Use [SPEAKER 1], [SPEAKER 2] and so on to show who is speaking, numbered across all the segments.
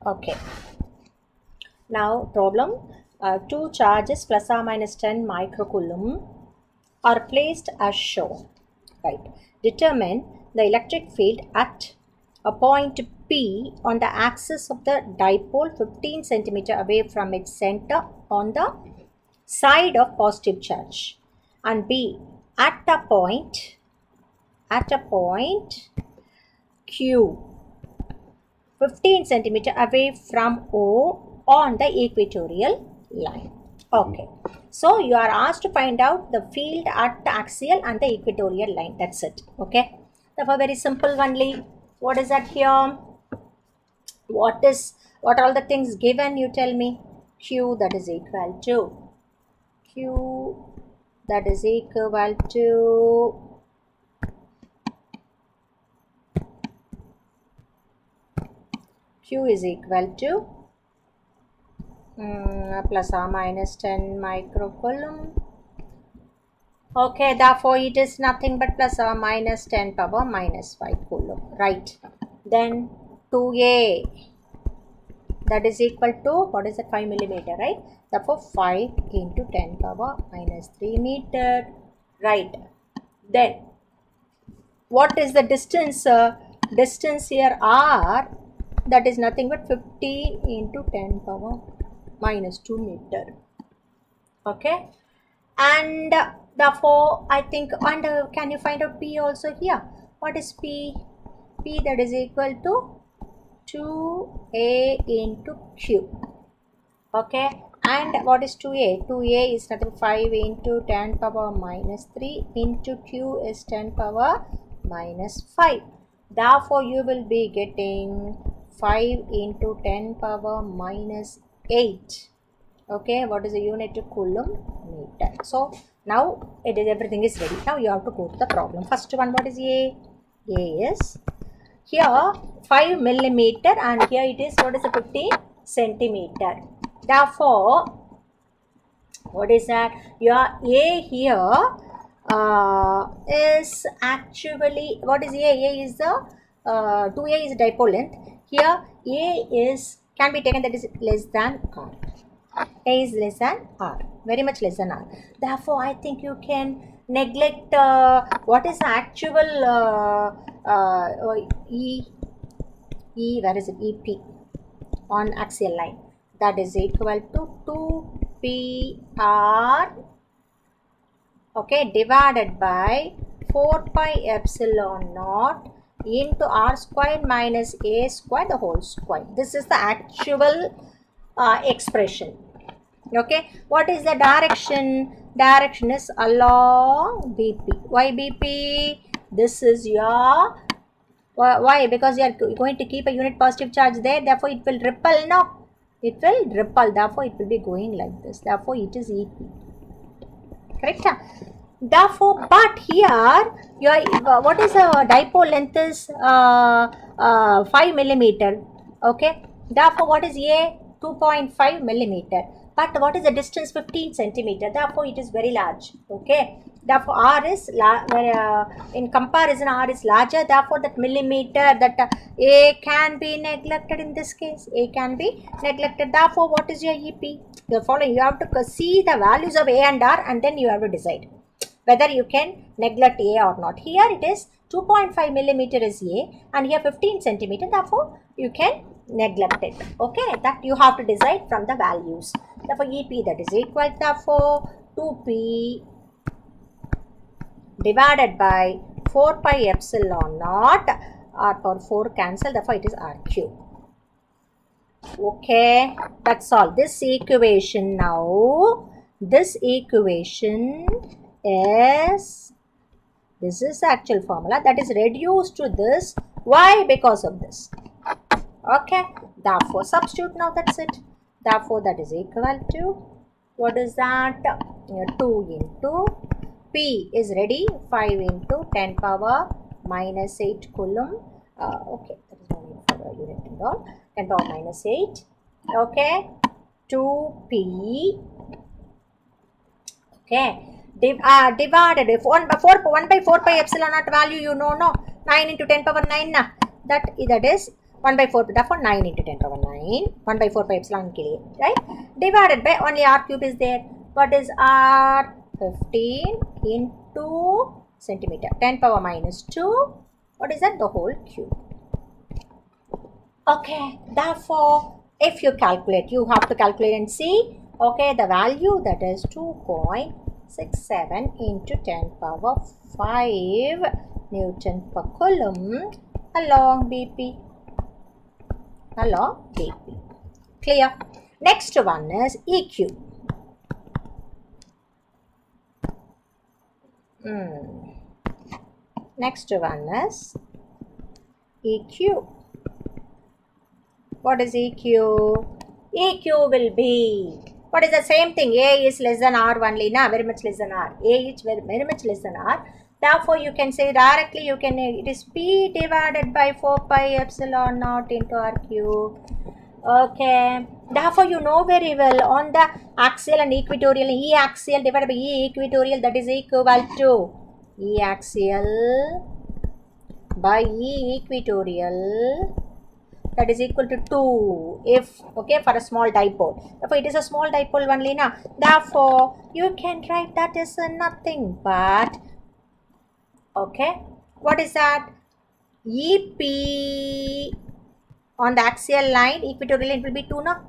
[SPEAKER 1] Okay. Now problem, two charges plus or minus 10 microcoulomb are placed as shown. Right. Determine the electric field at a point P on the axis of the dipole 15 centimeter away from its center on the side of positive charge, and B at a point Q 15 centimeter away from O on the equatorial line. Okay, so you are asked to find out the field at the axial and the equatorial line. That's it. Okay, therefore very simple only. What is that here? What are all the things given? You tell me. Q that is equal to Q is equal to plus or minus 10 microcoulomb. Okay, therefore it is nothing but plus or minus 10 power minus 5 coulomb. Right. Then 2A that is equal to, what is that, 5 millimeter, right? Therefore 5 into 10 power minus 3 meter. Right. Then what is the distance? Distance here R, that is nothing but 15 into 10 power minus 2 meter. Okay, and therefore I think, and can you find out P also here? What is P? P that is equal to 2A into Q. Okay, and what is 2A? 2A is nothing 5 into 10 power minus 3 into Q is 10 power minus 5. Therefore you will be getting 5 into 10 power minus 8. Okay, what is the unit to coulomb meter? So now everything is ready. Now you have to go to the problem. First one, what is A? A is here 5 millimeter and here it is, what is the 15 centimeter. Therefore, what is that? Your A here is actually, what is A? A is the 2A is dipole length. Here A is, can be taken that is less than R. A is less than R, very much less than R. Therefore, I think you can neglect what is the actual where is it? EP on axial line. That is equal to 2PR, okay, divided by 4 pi epsilon naught into R square minus A square the whole square. This is the actual expression. Okay, what is the direction? Direction is along BP. Why BP? This is your, why? Because you are going to keep a unit positive charge there, therefore it will repel. No, it will repel, therefore it will be going like this, therefore it is EP. Correct? Therefore, but here your what is the dipole length is 5 millimeter. Okay, therefore what is A? 2.5 millimeter. But what is the distance? 15 centimeter. Therefore it is very large. Okay, therefore R is in comparison R is larger, therefore that millimeter, that A can be neglected in this case. A can be neglected. Therefore what is your EP? The following, you have to see the values of A and R and then you have to decide whether you can neglect A or not. Here it is 2.5 millimeter is A and here 15 centimeter, therefore you can neglect it. Okay, that you have to decide from the values. Therefore EP that is equal, therefore 2P divided by 4 pi epsilon naught, R power 4 cancel, therefore it is R cube. Okay, that's all. This equation now, this equation is, this is the actual formula that is reduced to this. Why? Because of this. Okay, therefore substitute now, that's it. Therefore that is equal to, what is that? 2 into P is ready, 5 into 10 power minus 8 coulomb. Okay, that is no need for the unit and all. 10 power minus 8. Okay, 2P. Okay, divided if 1 by 4 pi epsilon naught value, you know, no, 9 into 10 power 9 na, that is 1 by 4, therefore 9 into 10 power 9, 1 by 4 by epsilon ke liye, right? Divided by only r cube is there. What is r? 15 into centimeter, 10 power minus 2. What is that? The whole cube. Okay, therefore if you calculate, you have to calculate and see, okay, the value that is 2.67 into 10 power 5 Newton per coulomb along BP. Along BP. Clear? Next one is EQ. Next one is EQ. What is EQ? EQ will be, what is the same thing? A is less than R only, na? Very much less than R. A is very much less than R. Therefore, you can say directly, you can, it is P divided by 4 pi epsilon naught into R cube. Okay. Therefore, you know very well on the axial and equatorial, E axial divided by E equatorial, that is equal to E axial by E equatorial, that is equal to 2 if, okay, for a small dipole. Therefore, it is a small dipole only now. Therefore, you can write that as nothing but, okay, what is that? EP on the axial line, equatorial, it will be 2 now.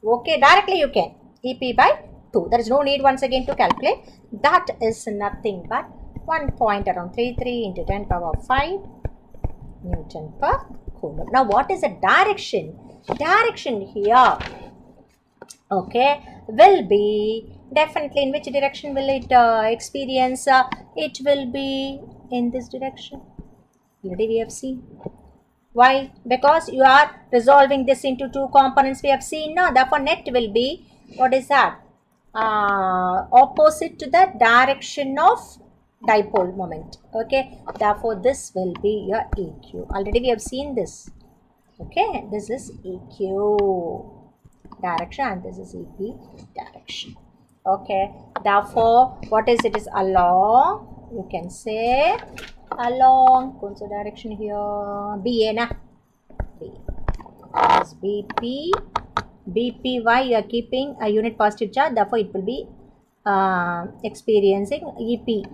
[SPEAKER 1] Okay, directly you can. EP by 2. There is no need once again to calculate. That is nothing but 1.33 into 10 power 5 Newton per coulomb. Now, what is the direction? Direction here, okay, will be definitely in which direction will it experience? It will be in this direction. Already we have seen. Why? Because you are resolving this into two components we have seen now. Therefore, net will be, what is that? Opposite to the direction of dipole moment. Okay. Therefore, this will be your EQ. Already we have seen this. Okay. This is EQ direction and this is EP direction. Okay. Therefore, what is it? Is along. You can say along. What's the direction here? BA na. B. This BP. BPY, you are keeping a unit positive charge. Therefore, it will be experiencing EP.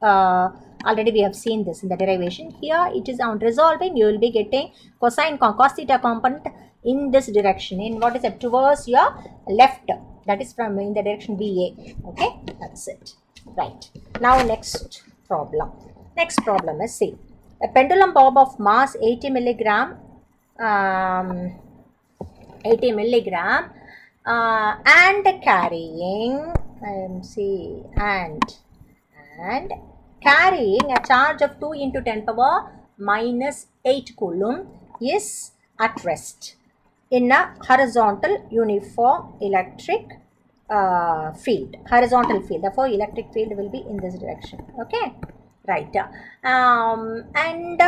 [SPEAKER 1] Already we have seen this in the derivation. Here it is on resolving, you will be getting cosine cos theta component in this direction, in what is it, towards your left, that is from in the direction BA. Okay, that's it. Right, now next problem. Next problem is, see, a pendulum bob of mass 80 milligram and carrying and carrying a charge of 2 into 10 power minus 8 coulomb is at rest in a horizontal uniform electric field. Horizontal field. Therefore, electric field will be in this direction. Okay. Right. And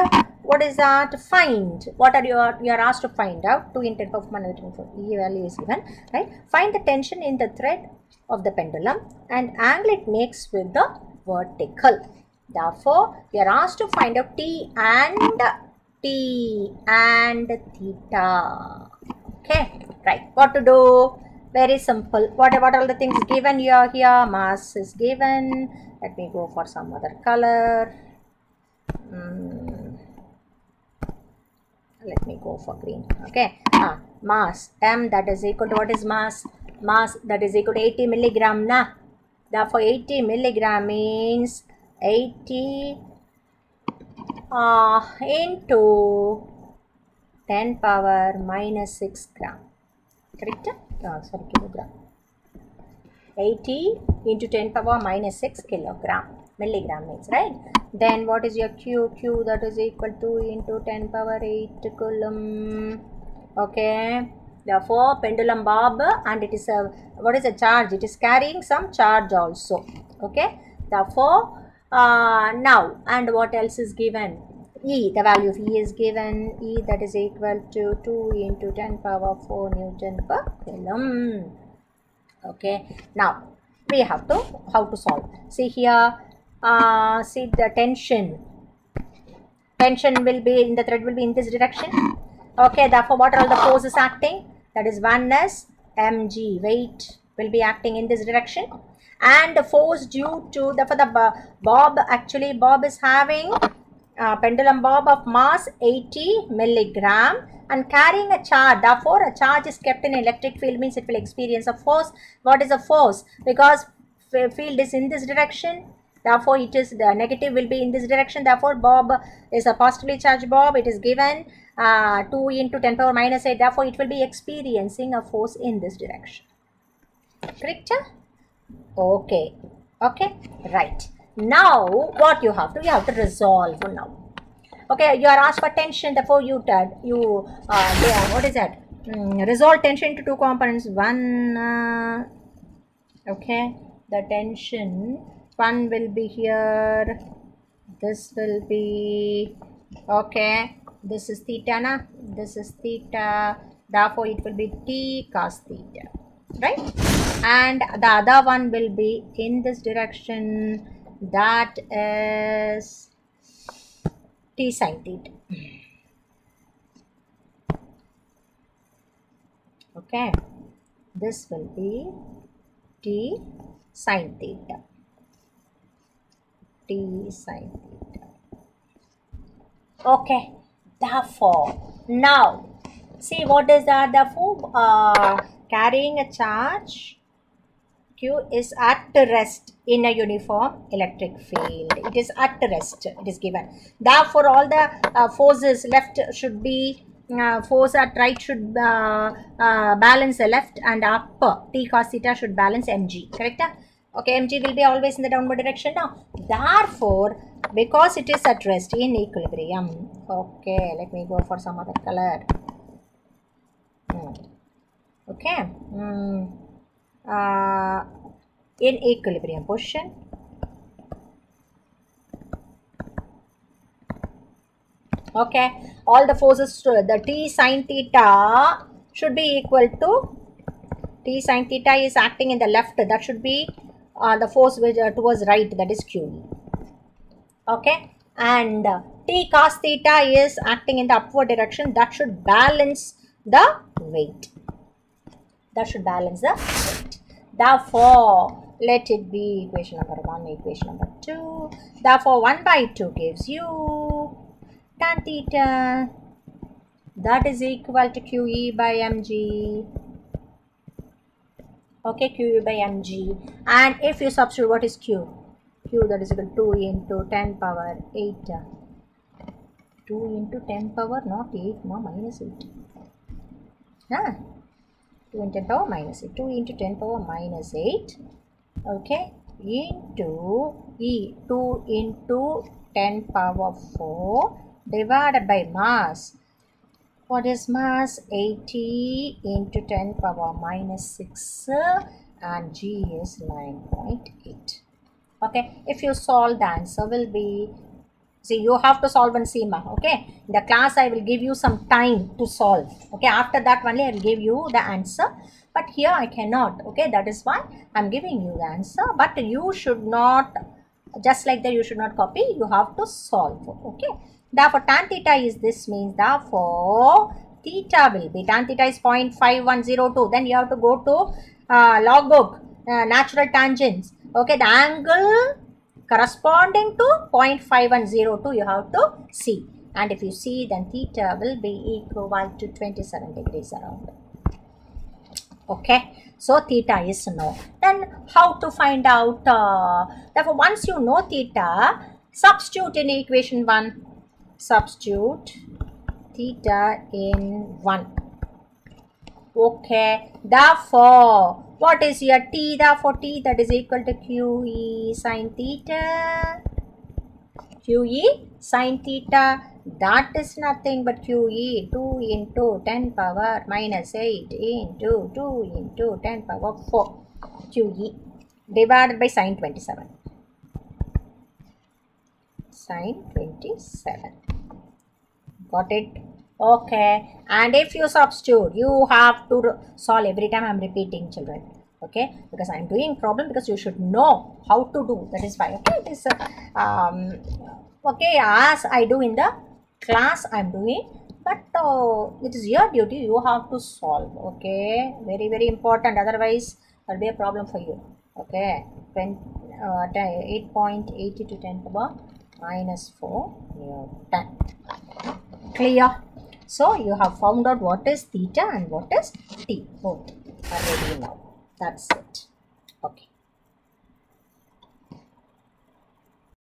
[SPEAKER 1] what is that? Find. What are you are asked to find out? 2 into 10 power minus 8 E value is given. Right. Find the tension in the thread of the pendulum and angle it makes with the vertical. Therefore, we are asked to find out T and theta. Okay, right. What to do? Very simple. What are the things given here? Here, mass is given. Let me go for some other color. Let me go for green. Okay. Mass M, that is equal to, what is mass? Mass that is equal to 80 milligram na. Therefore, 80 milligram means 80 into 10 power minus 6 gram. Correct? Sorry, kilogram. 80 into 10 power minus 6 kilogram. Milligram means, right? Then what is your Q? Q that is equal to into 10 power 8 coulomb. Okay. Therefore, pendulum bob, and it is a, what is a charge? It is carrying some charge also. Okay. Therefore, now, and what else is given? E, the value of E is given. E that is equal to 2 into 10 power 4 Newton per coulomb. Okay. Now, we have to, how to solve? See here, see the tension. Tension will be in the thread will be in this direction. Okay, therefore what are all the forces acting? That is 1 is mg, weight will be acting in this direction, and the force due to the bob is having pendulum bob of mass 80 milligram and carrying a charge. Therefore a charge is kept in electric field, means it will experience a force. What is a force? Because field is in this direction, therefore it is the negative will be in this direction. Therefore bob is a positively charged bob. It is given 2 into 10 power minus 8. Therefore it will be experiencing a force in this direction. Correct? Okay. Okay, right. Now what you have to resolve now. Okay, you are asked for tension, therefore what is that? Resolve tension into two components. One, okay, the tension one will be here, this will be, okay, this is theta na, this is theta, therefore it will be T cos theta, right? And the other one will be in this direction, that is T sin theta. Okay, this will be T sin theta. T sin theta. Okay, therefore now see what is that? Therefore carrying a charge Q is at rest in a uniform electric field. It is at rest, it is given. Therefore all the forces left should be force at right should balance the left, and up T cos theta should balance mg, correct? Okay, mg will be always in the downward direction now. Therefore because it is at rest in equilibrium, okay, let me go for some other color. Okay, in equilibrium position, okay, all the forces the T sin theta should be equal to, T sin theta is acting in the left, that should be the force which towards right, that is QE. Okay, and T cos theta is acting in the upward direction, that should balance the weight. That should balance the weight. Therefore let it be equation number 1, equation number 2. Therefore 1 by 2 gives you tan theta, that is equal to QE by mg. Okay, QE by mg. And if you substitute, what is Q? Q, that is equal to 2 into 10 power 8. 2 into 10 power, not 8, no, minus 8. 2 into 10 power minus 8. 2 into 10 power minus 8. Okay, into E. 2 into 10 power 4 divided by mass. What is mass? 80 into 10 power minus 6, and G is 9.8. Okay, if you solve, the answer will be, see, you have to solve in Seema. Okay, in the class I will give you some time to solve. Okay, after that only I will give you the answer, but here I cannot. Okay, that is why I am giving you the answer, but you should not, just like that, you should not copy, you have to solve. Okay, therefore tan theta is this, means therefore theta will be, tan theta is 0.5102. Then you have to go to logbook, natural tangents. Okay, the angle corresponding to 0.5102 you have to see, and if you see, then theta will be equal to 27 degrees around. Okay, so theta is known. Then how to find out? Therefore once you know theta, substitute in equation 1. Substitute theta in 1. Okay, therefore what is your T? Therefore T, that is equal to QE sin theta. QE sin theta, that is nothing but QE, 2 into 10 power minus 8 into 2 into 10 power 4 QE divided by sin 27. Sin 27. Got it? Okay, and if you substitute, you have to solve every time. I am repeating, children. Okay, because I am doing problem, because you should know how to do. That is why. Okay, this Okay, as I do in the class, I'm doing, but it is your duty. You have to solve. Okay, very very important. Otherwise, there'll be a problem for you. Okay, 8.80 to 10 power minus 4 Newton. Clear? So you have found out what is theta and what is t. Both are ready now. That's it.